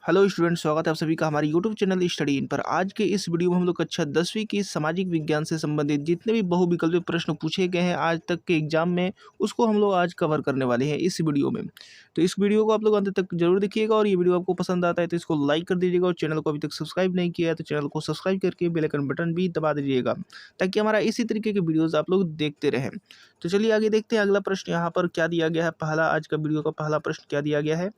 Hello student, स्वागत है आप सभी का हमारे यूट्यूब चैनल स्टडी इन पर। आज के इस वीडियो में हम लोग कक्षा 10वीं की सामाजिक विज्ञान से संबंधित जितने भी बहुविकल्पीय प्रश्न पूछे गए हैं आज तक के एग्जाम में, उसको हम लोग आज कवर करने वाले हैं इस वीडियो में। तो इस वीडियो को आप लोग अंत तक जरूर देखिएगा और ये वीडियो आपको पसंद आता है तो इसको लाइक कर दीजिएगा और चैनल को अभी तक सब्सक्राइब नहीं किया है तो चैनल को सब्सक्राइब करके बेल आइकन बटन भी दबा दीजिएगा ताकि हमारा इसी तरीके के वीडियोज़ आप लोग देखते रहें। तो चलिए आगे देखते हैं अगला प्रश्न यहाँ पर क्या दिया गया है। पहला आज का वीडियो का पहला प्रश्न क्या दिया गया है,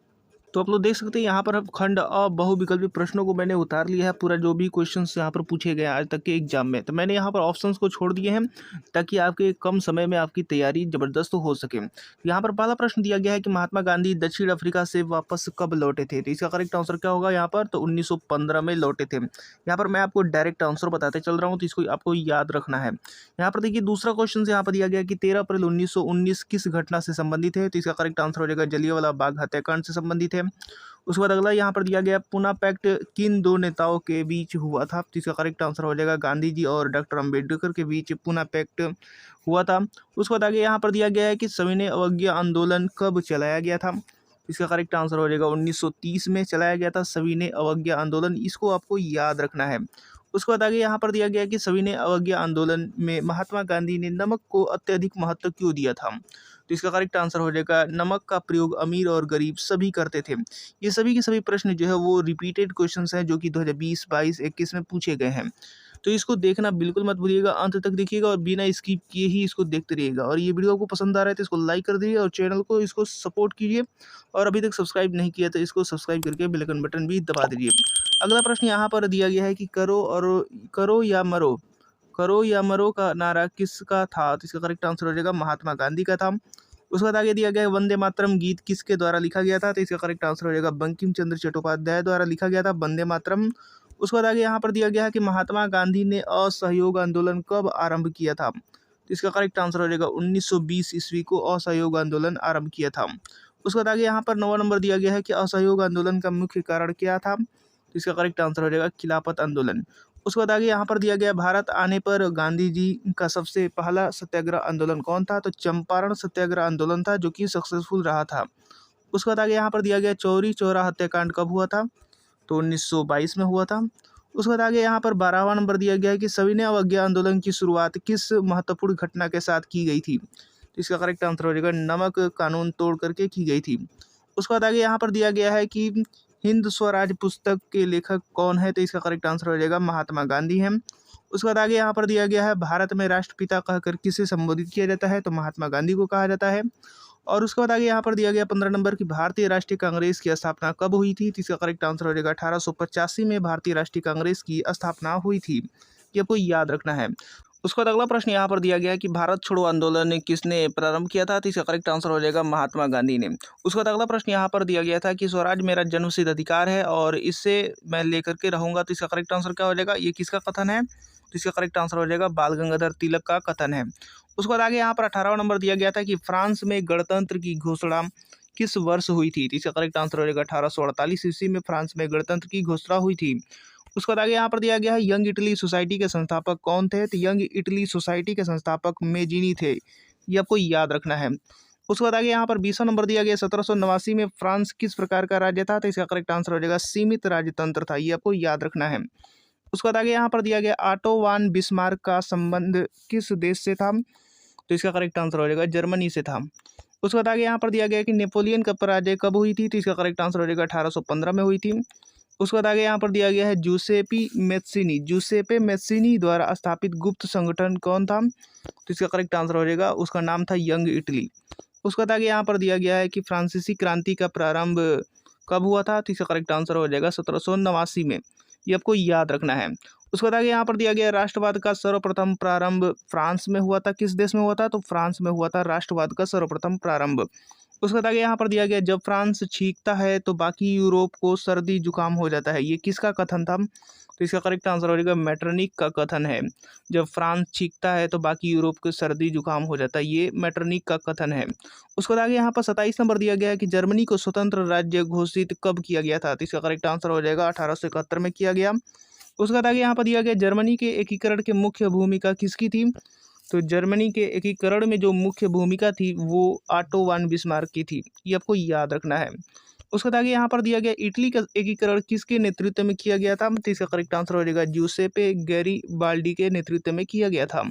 तो आप लोग देख सकते हैं यहाँ पर अब खंड अ बहुविकल्पी प्रश्नों को मैंने उतार लिया है। पूरा जो भी क्वेश्चंस यहाँ पर पूछे गए हैं आज तक के एग्जाम में, तो मैंने यहाँ पर ऑप्शंस को छोड़ दिए हैं ताकि आपके कम समय में आपकी तैयारी जबरदस्त हो सके। तो यहाँ पर पहला प्रश्न दिया गया है कि महात्मा गांधी दक्षिण अफ्रीका से वापस कब लौटे थे। तो इसका करेक्ट आंसर क्या होगा यहाँ पर, तो 1915 में लौटे थे। यहाँ पर मैं आपको डायरेक्ट आंसर बताते चल रहा हूँ तो इसको आपको याद रखना है। यहाँ पर देखिए दूसरा क्वेश्चन यहाँ पर दिया गया कि 13 अप्रैल 1919 किस घटना से संबंधित है। तो इसका करेक्ट आंसर हो जाएगा जलियांवाला बाग हत्याकांड से संबंधित है। उसके बाद अगला यहाँ पर दिया गया पूना पैक्ट किन दो नेताओं के बीच हुआ था। तो इसका करेक्ट आंसर हो जाएगा गांधी जी और डॉक्टर अंबेडकर के बीच पूना पैक्ट हुआ था। उसके बाद आगे यहाँ पर दिया गया है कि सविनय अवज्ञा आंदोलन कब चलाया गया था। इसका करेक्ट आंसर हो जाएगा 1930 में चलाया गया था सविनय अवज्ञा आंदोलन। इसको आपको याद रखना है। उसके बाद आगे यहाँ पर दिया गया कि सविनय अवज्ञा आंदोलन में महात्मा गांधी ने नमक को अत्यधिक महत्व क्यों दिया था। तो इसका करेक्ट आंसर हो जाएगा नमक का प्रयोग अमीर और गरीब सभी करते थे। ये सभी के सभी प्रश्न जो है वो रिपीटेड क्वेश्चंस हैं जो कि 2020, 22, 21 में पूछे गए हैं। तो इसको देखना बिल्कुल मत भूलिएगा, अंत तक देखिएगा और बिना स्किप किए ही इसको देखते रहिएगा। और ये वीडियो आपको पसंद आ रहा है तो इसको लाइक कर दीजिए और चैनल को इसको सपोर्ट कीजिए। और अभी तक सब्सक्राइब नहीं किया तो इसको सब्सक्राइब करके बेल आइकन बटन भी दबा दीजिए। अगला प्रश्न यहाँ पर दिया गया है कि करो या मरो का नारा किसका था। तो इसका करेक्ट आंसर हो जाएगा महात्मा गांधी का था। उसके बाद आगे दिया गया है वंदे मातरम गीत किसके द्वारा लिखा गया था। तो इसका करेक्ट आंसर हो जाएगा बंकिम चंद्र चट्टोपाध्याय द्वारा लिखा गया था वंदे मातरम। उसके बाद आगे यहाँ पर दिया गया है कि महात्मा गांधी ने असहयोग आंदोलन कब आरंभ किया था। तो इसका करेक्ट आंसर हो जाएगा 1920 ईस्वी को असहयोग आंदोलन आरंभ किया था। उसके बाद आगे यहाँ पर 9वां नंबर दिया गया है कि असहयोग आंदोलन का मुख्य कारण क्या था। तो इसका करेक्ट आंसर हो जाएगा खिलाफत आंदोलन। उसके बाद आगे यहाँ पर दिया गया भारत आने पर गांधी जी का सबसे पहला सत्याग्रह आंदोलन कौन था। तो चंपारण सत्याग्रह आंदोलन था जो कि सक्सेसफुल रहा था। उसके बाद आगे यहाँ पर दिया गया चौरी चौरा हत्याकांड कब हुआ था। तो 1922 में हुआ था। उसके बाद आगे यहाँ पर 12वां नंबर दिया गया है कि सविनय अवज्ञा आंदोलन की शुरुआत किस महत्वपूर्ण घटना के साथ की गई थी। तो इसका करेक्ट आंसर हो जाएगा नमक कानून तोड़ करके की गई थी। उसके बाद आगे यहाँ पर दिया गया है कि हिंद स्वराज पुस्तक के लेखक कौन है। तो इसका करेक्ट आंसर हो जाएगा महात्मा गांधी हैं। उसके बाद आगे यहाँ पर दिया गया है भारत में राष्ट्रपिता कहकर किसे संबोधित किया जाता है। तो महात्मा गांधी को कहा जाता है। और उसके बाद आगे यहाँ पर दिया गया 15 नंबर की भारतीय राष्ट्रीय कांग्रेस की स्थापना कब हुई थी। तो इसका करेक्ट आंसर हो जाएगा 1885 में भारतीय राष्ट्रीय कांग्रेस की स्थापना हुई थी। ये आपको याद रखना है। उसके बाद अगला प्रश्न यहाँ पर दिया गया है कि भारत छोड़ो आंदोलन किसने प्रारंभ किया था। तो इसका करेक्ट आंसर हो जाएगा महात्मा गांधी ने। उसके बाद अगला प्रश्न यहाँ पर दिया गया था कि स्वराज मेरा जन्मसिद्ध अधिकार है और इससे मैं लेकर के रहूंगा। तो इसका करेक्ट आंसर क्या हो जाएगा, ये किसका कथन है। तो इसका करेक्ट आंसर हो जाएगा बाल गंगाधर तिलक का कथन है। उसके बाद आगे यहाँ पर 18वां नंबर दिया गया था कि फ्रांस में गणतंत्र की घोषणा किस वर्ष हुई थी। तो इसका करेक्ट आंसर हो जाएगा 1848 ईस्वी में फ्रांस में गणतंत्र की घोषणा हुई थी। उसके बाद आगे यहाँ पर दिया गया है यंग इटली सोसाइटी के संस्थापक कौन थे। तो यंग इटली सोसाइटी के संस्थापक मेजिनी थे। ये आपको याद रखना है। उसके बाद आगे यहाँ पर 20वां नंबर दिया गया 1789 में फ्रांस किस प्रकार का राज्य था। तो इसका करेक्ट आंसर हो जाएगा सीमित राजतंत्र था। ये आपको याद रखना है। उसके बाद आगे यहाँ पर दिया गया ऑटो वान बिस्मार्क का संबंध किस देश से था। तो इसका करेक्ट आंसर हो जाएगा जर्मनी से था। उसके बाद आगे यहाँ पर दिया गया कि नेपोलियन का पराजय कब हुई थी। तो इसका करेक्ट आंसर हो जाएगा 1815 में हुई थी। उसके बाद आगे यहाँ पर दिया गया है जूसेपे मेस्सिनी द्वारा स्थापित गुप्त संगठन कौन था। तो इसका करेक्ट आंसर हो जाएगा, उसका नाम था यंग इटली। उसके बाद आगे यहाँ पर दिया गया है कि फ्रांसीसी क्रांति का प्रारंभ कब हुआ था। तो इसका करेक्ट आंसर हो जाएगा 1789 में। ये आपको याद रखना है। उसके बाद आगे यहाँ पर दिया गया राष्ट्रवाद का सर्वप्रथम प्रारंभ फ्रांस में हुआ था। किस देश में हुआ था। तो फ्रांस में हुआ था राष्ट्रवाद का सर्वप्रथम प्रारंभ। उसके बाद आगे यहाँ पर दिया गया जब फ्रांस छींकता है तो बाकी यूरोप को सर्दी जुकाम हो जाता है। ये किसका कथन था। तो इसका करेक्ट आंसर हो जाएगा मैटरनिक का कथन है। जब फ्रांस छींकता है तो बाकी यूरोप को सर्दी जुकाम हो जाता है, ये मैटरनिक का कथन है। उसके बाद आगे यहाँ पर 27 नंबर दिया गया है कि जर्मनी को स्वतंत्र राज्य घोषित कब किया गया था। तो इसका करेक्ट आंसर हो जाएगा 1871 में किया गया। उसके बाद आगे यहाँ पर दिया गया जर्मनी के एकीकरण की मुख्य भूमिका किसकी थी। तो जर्मनी के एकीकरण में जो मुख्य भूमिका थी वो ऑटो वान बिस्मार्क की थी। ये आपको याद रखना है। उसके बाद आगे यहाँ पर दिया गया इटली का एकीकरण किसके नेतृत्व में किया गया था, तो इसका करेक्ट आंसर हो जाएगा ज्यूसेपे गैरीबाल्डी के नेतृत्व में किया गया था।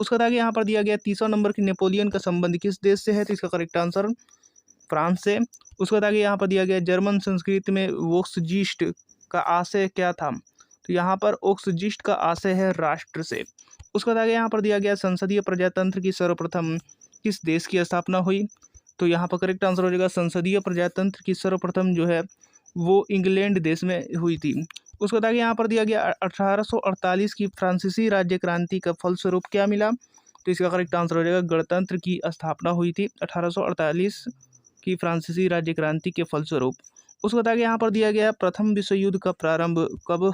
उसके बाद आगे यहाँ पर दिया गया तीसरा नंबर की नेपोलियन का संबंध किस देश से है, तो इसका करेक्ट आंसर फ्रांस से। उसके बाद आगे यहाँ पर दिया गया जर्मन संस्कृति में वोक्सजीस्ट का आशय क्या था, तो यहाँ पर ओक्सजिस्ट का आशय है राष्ट्र से। उसके बाद आगे यहाँ पर दिया गया संसदीय प्रजातंत्र की सर्वप्रथम किस देश की स्थापना हुई, तो यहाँ पर करेक्ट आंसर हो जाएगा संसदीय प्रजातंत्र की सर्वप्रथम जो है वो इंग्लैंड देश में हुई थी। उसके बाद आगे यहाँ पर दिया गया 1848 की फ्रांसीसी राज्य क्रांति का फलस्वरूप क्या मिला, तो इसका करेक्ट आंसर हो जाएगा गणतंत्र की स्थापना हुई थी 1848 की फ्रांसीसी राज्य क्रांति के फलस्वरूप। उसके बाद आगे यहाँ पर दिया गया प्रथम विश्व युद्ध का प्रारंभ कब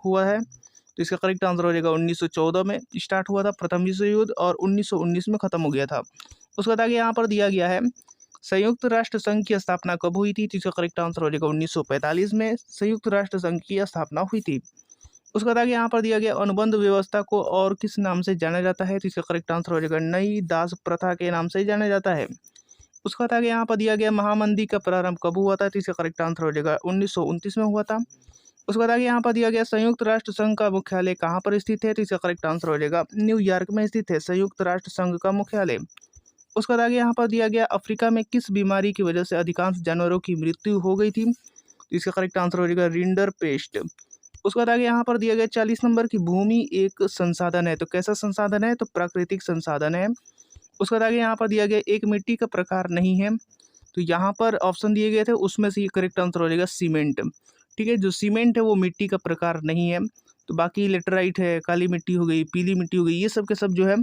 हुआ है, तो इसका करेक्ट आंसर हो जाएगा 1914 में स्टार्ट हुआ था प्रथम विश्व युद्ध और 1919 में खत्म हो गया था। उसके बाद आगे यहाँ पर दिया गया है संयुक्त राष्ट्र संघ की स्थापना कब हुई थी, तो इसका करेक्ट आंसर हो जाएगा 1945 में संयुक्त राष्ट्र संघ की स्थापना हुई थी। उसके बाद आगे यहाँ पर दिया गया अनुबंध व्यवस्था को और किस नाम से जाना जाता है, तो इसका करेक्ट आंसर हो जाएगा नई दास प्रथा के नाम से जाना जाता है। उसके बाद आगे यहाँ पर दिया गया महामंदी का प्रारंभ कब हुआ था, तो इसका करेक्ट आंसर हो जाएगा 1929 में हुआ था। उसके बाद आगे यहाँ पर दिया गया संयुक्त राष्ट्र संघ का मुख्यालय कहाँ पर स्थित है, तो इसका करेक्ट आंसर हो जाएगा न्यूयॉर्क में स्थित है संयुक्त राष्ट्र संघ का मुख्यालय। उसके बाद आगे यहाँ पर दिया गया अफ्रीका में किस बीमारी की वजह से अधिकांश जानवरों की मृत्यु हो गई थी, तो इसका करेक्ट आंसर हो जाएगा रिंडर पेस्ट। उसके बाद आगे यहाँ पर दिया गया 40 नंबर की भूमि एक संसाधन है, तो कैसा संसाधन है, तो प्राकृतिक संसाधन है। उसके बाद आगे यहाँ पर दिया गया एक मिट्टी का प्रकार नहीं है, तो यहाँ पर ऑप्शन दिए गए थे उसमें से ये करेक्ट आंसर हो जाएगा सीमेंट। ठीक है, जो सीमेंट है वो मिट्टी का प्रकार नहीं है, तो बाकी लेटराइट है, काली मिट्टी हो गई, पीली मिट्टी हो गई, ये सब के सब जो है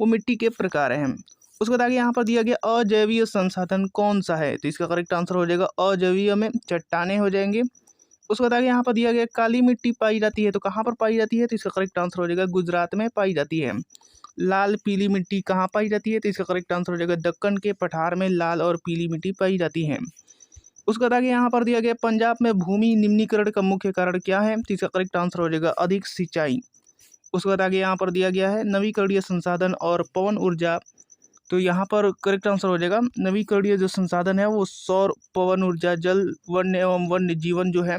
वो मिट्टी के प्रकार हैं। उसके बाद आगे यहाँ पर दिया गया अजैवीय संसाधन कौन सा है, तो इसका करेक्ट आंसर हो जाएगा अजैवीय में चट्टाने हो जाएंगे। उसके बाद आगे यहाँ पर दिया गया काली मिट्टी पाई जाती है, तो कहाँ पर पाई जाती है, तो इसका करेक्ट आंसर हो जाएगा गुजरात में पाई जाती है। लाल पीली मिट्टी कहाँ पाई जाती है, तो इसका करेक्ट आंसर हो जाएगा दक्कन के पठार में लाल और पीली मिट्टी पाई जाती है। उसके बाद आगे यहाँ पर दिया गया पंजाब में भूमि निम्नीकरण का मुख्य कारण क्या है, तो इसका करेक्ट आंसर हो जाएगा अधिक सिंचाई। उसके बाद आगे यहाँ पर दिया गया है नवीकरणीय संसाधन और पवन ऊर्जा, तो यहाँ पर करेक्ट आंसर हो जाएगा नवीकरणीय जो संसाधन है वो सौर, पवन ऊर्जा, जल, वन्य एवं वन्य जीवन जो है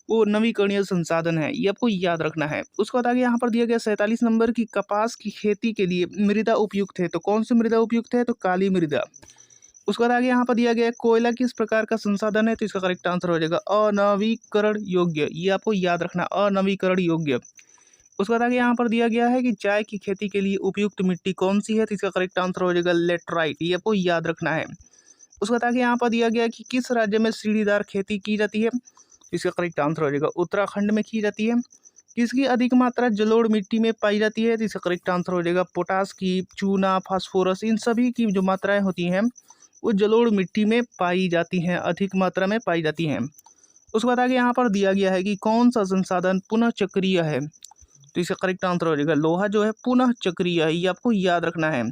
वो नवीकरणीय संसाधन है, ये आपको याद रखना है। उसके बाद आगे यहाँ पर दिया गया 47 नंबर की कपास की खेती के लिए मृदा उपयुक्त है, तो कौन सी मृदा उपयुक्त है, तो काली मृदा। उसके बाद आगे यहाँ पर दिया गया कोयला किस प्रकार का संसाधन है, तो इसका करेक्ट आंसर हो जाएगा अनवीकरण योग्य, ये आपको याद रखना अनवीकरण योग्य। उसके बाद आगे यहाँ पर दिया गया है कि चाय की खेती के लिए उपयुक्त मिट्टी कौन सी है, तो इसका करेक्ट आंसर हो जाएगा लेटराइट, ये आपको याद रखना है। उसके बाद आगे यहाँ पर दिया गया कि किस राज्य में सीढ़ीदार खेती की जाती है, इसका करेक्ट आंसर हो जाएगा उत्तराखंड में की जाती है। किसकी अधिक मात्रा जलोढ़ मिट्टी में पाई जाती है, तो इसका करेक्ट आंसर हो जाएगा पोटास की, चूना, फास्फोरस, इन सभी की जो मात्राएं होती हैं वो जलोढ़ मिट्टी में पाई जाती हैं, अधिक मात्रा में पाई जाती हैं। उसके बाद आगे यहाँ पर दिया गया है कि कौन सा संसाधन पुनः चक्रीय है, तो इसका करेक्ट आंसर हो जाएगा लोहा जो है पुनः चक्रीय है, ये आपको याद रखना है।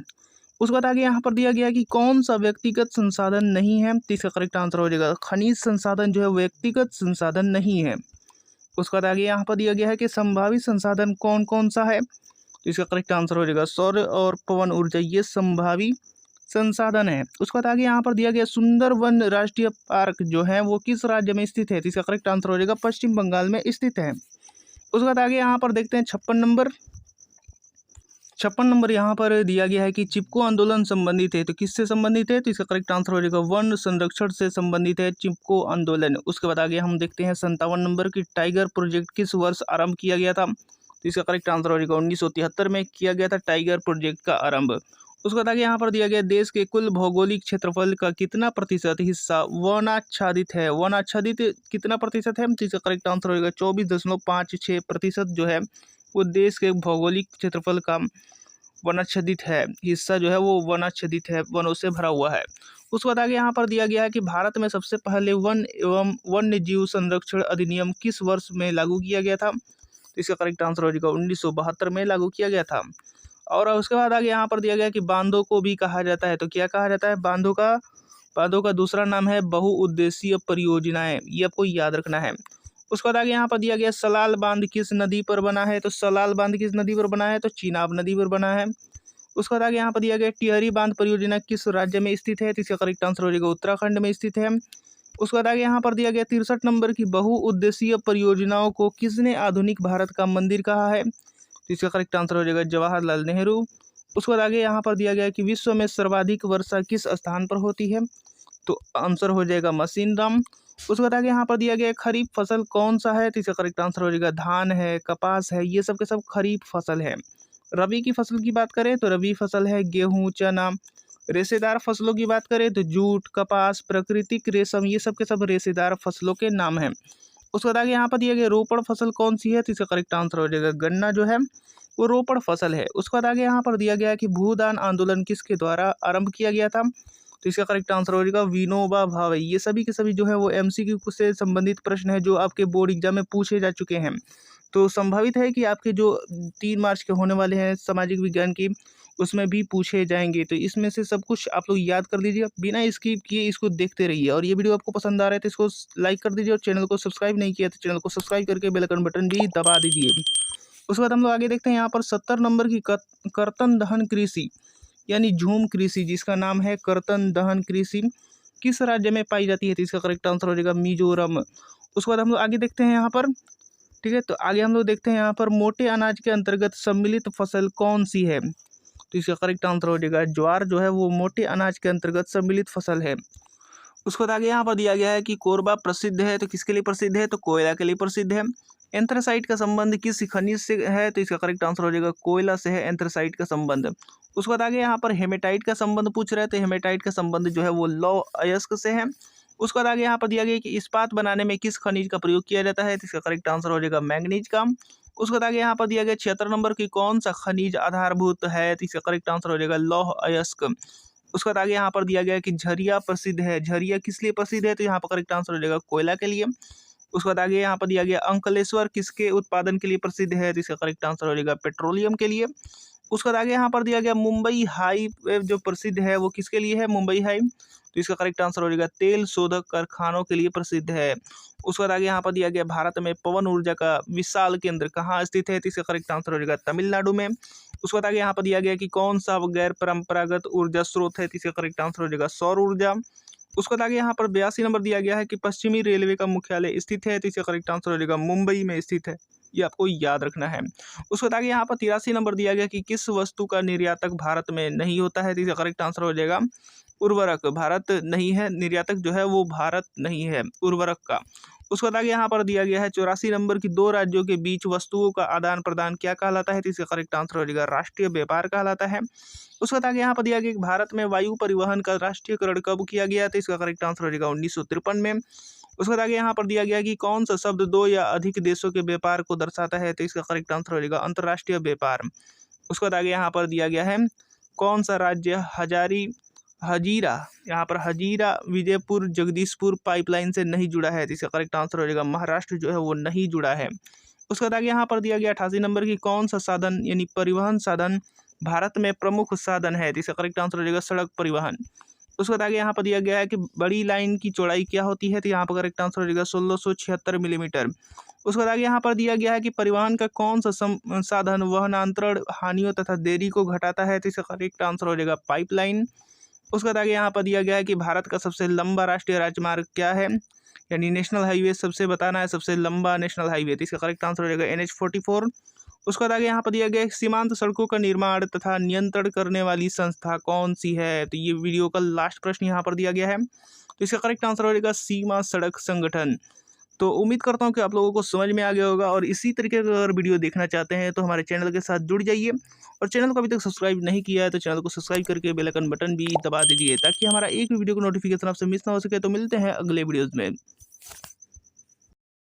उसके बाद आगे यहाँ पर दिया गया है कि कौन सा व्यक्तिगत संसाधन नहीं है, तो इसका करेक्ट आंसर हो जाएगा खनिज संसाधन जो है व्यक्तिगत संसाधन नहीं है। उसके बाद आगे यहाँ पर दिया गया है कि संभावित संसाधन कौन कौन सा है, तो इसका करेक्ट आंसर हो जाएगा सौर और पवन ऊर्जा, ये संभावित संसाधन है। उसके बाद आगे यहाँ पर दिया गया सुंदरवन राष्ट्रीय पार्क जो है वो किस राज्य में स्थित है, तो इसका करेक्ट आंसर हो जाएगा पश्चिम बंगाल में स्थित है। उसके बाद आगे यहाँ पर देखते हैं 56 नंबर यहाँ पर दिया गया है कि चिपको आंदोलन संबंधित है, तो किससे संबंधित है, तो इसका करेक्ट आंसर हो जाएगा वन संरक्षण से संबंधित है चिपको आंदोलन। उसके बाद आगे हम देखते हैं 57 नंबर की टाइगर प्रोजेक्ट किस वर्ष आरंभ किया गया था, तो इसका करेक्ट आंसर हो जाएगा 1973 में किया गया था टाइगर प्रोजेक्ट का आरंभ। उसके बाद आगे यहाँ पर दिया गया देश के कुल भौगोलिक क्षेत्रफल का कितना प्रतिशत हिस्सा वनाच्छादित है, वनाच्छादित कितना प्रतिशत है, तो इसका करेक्ट आंसर होगा 24.56% जो है वो देश के भौगोलिक क्षेत्रफल का वनाच्छादित है, हिस्सा जो है वो वनाच्छादित है, वनों से भरा हुआ है। उसके बाद आगे यहाँ पर दिया गया है कि भारत में सबसे पहले वन एवं वन्य जीव संरक्षण अधिनियम किस वर्ष में लागू किया गया था, तो इसका करेक्ट आंसर हो जाएगा 1972 में लागू किया गया था। और उसके बाद आगे यहाँ पर दिया गया कि बांधों को भी कहा जाता है, तो क्या कहा जाता है, बांधों का दूसरा नाम है बहुउद्देशीय परियोजनाएं, ये आपको याद रखना है। उसके बाद आगे यहाँ पर दिया गया सलाल बांध किस नदी पर बना है, तो सलाल बांध किस नदी पर बना है, तो चिनाब नदी पर बना है। उसके बाद आगे यहाँ पर दिया गया टिहरी बांध परियोजना किस राज्य में स्थित है, तो इसका करेक्ट आंसर हो जाएगा उत्तराखंड में स्थित है। उसके बाद आगे यहाँ पर दिया गया 63 नंबर की बहुउद्देशीय परियोजनाओं को किसने आधुनिक भारत का मंदिर कहा है? तो इसका करेक्ट आंसर हो जाएगा जवाहरलाल नेहरू। उसके बाद आगे यहाँ पर दिया गया कि विश्व में सर्वाधिक वर्षा किस स्थान पर होती है? तो आंसर हो जाएगा मशीनराम। उसके बाद आगे यहाँ पर दिया गया खरीफ फसल कौन सा है? तो इसका करेक्ट आंसर हो जाएगा धान है, कपास है, ये सब के सब खरीफ फसल है। रबी की फसल की बात करें तो रबी फसल है गेहूं, चना। रेशेदार फसलों की बात करें तो जूट, कपास, प्राकृतिक रेशम, ये सब के सब रेशेदार फसलों के नाम हैं। उसके बाद आगे यहाँ पर दिया गया रोपड़ फसल कौन सी है? तो इसका करेक्ट आंसर हो जाएगा गन्ना जो है वो रोपड़ फसल है। उसके बाद आगे यहाँ पर दिया गया कि भूदान आंदोलन किसके द्वारा आरंभ किया गया था? तो इसका करेक्ट आंसर हो जाएगा विनोबा भावे। ये सभी के सभी जो है वो MCQ से संबंधित प्रश्न है जो आपके बोर्ड एग्जाम में पूछे जा चुके हैं। तो संभावित है कि आपके जो 3 मार्च के होने वाले हैं सामाजिक विज्ञान की, उसमें भी पूछे जाएंगे। तो इसमें से सब कुछ आप लोग याद कर लीजिए, बिना स्किप किए इसको देखते रहिए। और ये वीडियो आपको पसंद आ रहा है तो इसको लाइक कर दीजिए, और चैनल को सब्सक्राइब नहीं किया तो चैनल को सब्सक्राइब करके बेल आइकन बटन भी दबा दीजिए। उसके बाद हम लोग आगे देखते हैं यहाँ पर 70 नंबर की कर्तन दहन कृषि यानी झूम कृषि, जिसका नाम है कर्तन दहन कृषि, किस राज्य में पाई जाती है? तो इसका करेक्ट आंसर हो जाएगा मिजोरम। उसके बाद हम लोग आगे देखते हैं यहाँ पर, ठीक है, तो आगे हम लोग देखते हैं यहाँ पर मोटे अनाज के अंतर्गत सम्मिलित फसल कौन सी है? तो इसका करेक्ट आंसर हो जाएगा ज्वार जो है वो मोटे अनाज के अंतर्गत सम्मिलित फसल है। उसके बाद आगे यहाँ पर दिया गया है कि कोरबा प्रसिद्ध है, तो किसके लिए प्रसिद्ध है? तो कोयला के लिए प्रसिद्ध है। एंथ्रासाइट का संबंध किस खनिज से है? तो इसका करेक्ट आंसर हो जाएगा कोयला से है एंथ्रासाइट का संबंध। उसके बाद आगे यहाँ पर हेमेटाइट का संबंध पूछ रहे हैं, तो हेमेटाइट का संबंध जो है वो लौह अयस्क से है। उसके बाद आगे यहाँ पर दिया गया कि इस्पात बनाने में किस खनिज का प्रयोग किया जाता है? तो इसका करेक्ट आंसर हो जाएगा मैंगनीज का। उसके बाद आगे यहाँ पर दिया गया 76 नंबर की कौन सा खनिज आधारभूत है? तो इसका करेक्ट आंसर हो जाएगा लौह अयस्क। उसके बाद आगे यहाँ पर दिया गया है कि झरिया प्रसिद्ध है। झरिया किस लिए प्रसिद्ध है? तो यहाँ पर करेक्ट आंसर हो जाएगा कोयला के लिए। उसके बाद आगे यहाँ पर दिया गया अंकलेश्वर किसके उत्पादन के लिए प्रसिद्ध है? तो इसका करेक्ट आंसर हो जाएगा पेट्रोलियम के लिए। उसके बाद आगे यहाँ पर दिया गया मुंबई हाइव जो प्रसिद्ध है वो किसके लिए है? मुंबई हाइव, तो इसका करेक्ट आंसर हो जाएगा तेल शोधक कारखानों के लिए प्रसिद्ध है। उसके बाद आगे यहाँ पर दिया गया भारत में पवन ऊर्जा का विशाल केंद्र कहाँ स्थित है? तो इसका करेक्ट आंसर हो जाएगा तमिलनाडु में। उसके बाद आगे यहाँ पर दिया गया कि कौन सा गैर परंपरागत ऊर्जा स्रोत है? तो इसका करेक्ट आंसर हो जाएगा सौर ऊर्जा। उसके बाद आगे यहाँ पर 82 नंबर दिया गया है कि पश्चिमी रेलवे का मुख्यालय स्थित है, तो इसका करेक्ट आंसर हो जाएगा मुंबई में स्थित है। ये आपको याद रखना है। उसके बाद आगे यहाँ पर 83 नंबर दिया गया कि किस वस्तु का निर्यातक भारत में नहीं होता है? तो इसका करेक्ट आंसर हो जाएगा उर्वरक। भारत नहीं है, निर्यातक जो है वो भारत नहीं है उर्वरक का। उसके बाद आगे यहाँ पर दिया गया है 84 नंबर की 2 राज्यों के बीच वस्तुओं का आदान प्रदान क्या कहलाता है? तो इसका करेक्ट आंसर हो जाएगा राष्ट्रीय व्यापार कहलाता है। उसके बाद आगे यहाँ पर दिया गया कि भारत में वायु परिवहन का राष्ट्रीयकरण कब किया गया? तो इसका करेक्ट आंसर हो जाएगा 1953 में। उसके बाद आगे यहाँ पर दिया गया कि कौन सा शब्द 2 या अधिक देशों के व्यापार को दर्शाता है? तो इसका करेक्ट आंसर हो जाएगा अंतर्राष्ट्रीय व्यापार। उसके बाद आगे यहाँ पर दिया गया है कौन सा राज्य हजीरा यहाँ पर हजीरा विजयपुर जगदीशपुर पाइपलाइन से नहीं जुड़ा है? तो इसका करेक्ट आंसर हो जाएगा महाराष्ट्र जो है वो नहीं जुड़ा है। उसके बाद आगे यहाँ पर दिया गया 88 नंबर की कौन सा साधन यानी परिवहन साधन भारत में प्रमुख साधन है? तो इसका करेक्ट आंसर हो जाएगा सड़क परिवहन। उसके बाद आगे यहाँ पर दिया गया है कि बड़ी लाइन की चौड़ाई क्या होती है? तो यहाँ पर करेक्ट आंसर हो जाएगा 1676 मिलीमीटर। उसके बाद आगे यहाँ पर दिया गया है कि परिवहन का कौन सा साधन वहनांतरण हानियों तथा देरी को घटाता है? तो इसका करेक्ट आंसर हो जाएगा पाइपलाइन। उसके बाद आगे यहाँ पर दिया गया है कि भारत का सबसे लंबा राष्ट्रीय राजमार्ग क्या है यानी नेशनल हाईवे सबसे बताना है सबसे लंबा नेशनल हाईवे, तो इसका करेक्ट आंसर हो जाएगा NH44। उसके बाद आगे यहाँ पर दिया गया है सीमांत सड़कों का निर्माण तथा नियंत्रण करने वाली संस्था कौन सी है? तो ये वीडियो का लास्ट प्रश्न यहाँ पर दिया गया है, तो इसका करेक्ट आंसर हो जाएगा सीमा सड़क संगठन। तो उम्मीद करता हूँ कि आप लोगों को समझ में आ गया होगा, और इसी तरीके का अगर वीडियो देखना चाहते हैं तो हमारे चैनल के साथ जुड़ जाइए, और चैनल को अभी तक सब्सक्राइब नहीं किया है तो चैनल को सब्सक्राइब करके बेल आइकन बटन भी दबा दीजिए ताकि हमारा एक भी वीडियो का नोटिफिकेशन आपसे मिस ना हो सके। तो मिलते हैं अगले वीडियोज़ में।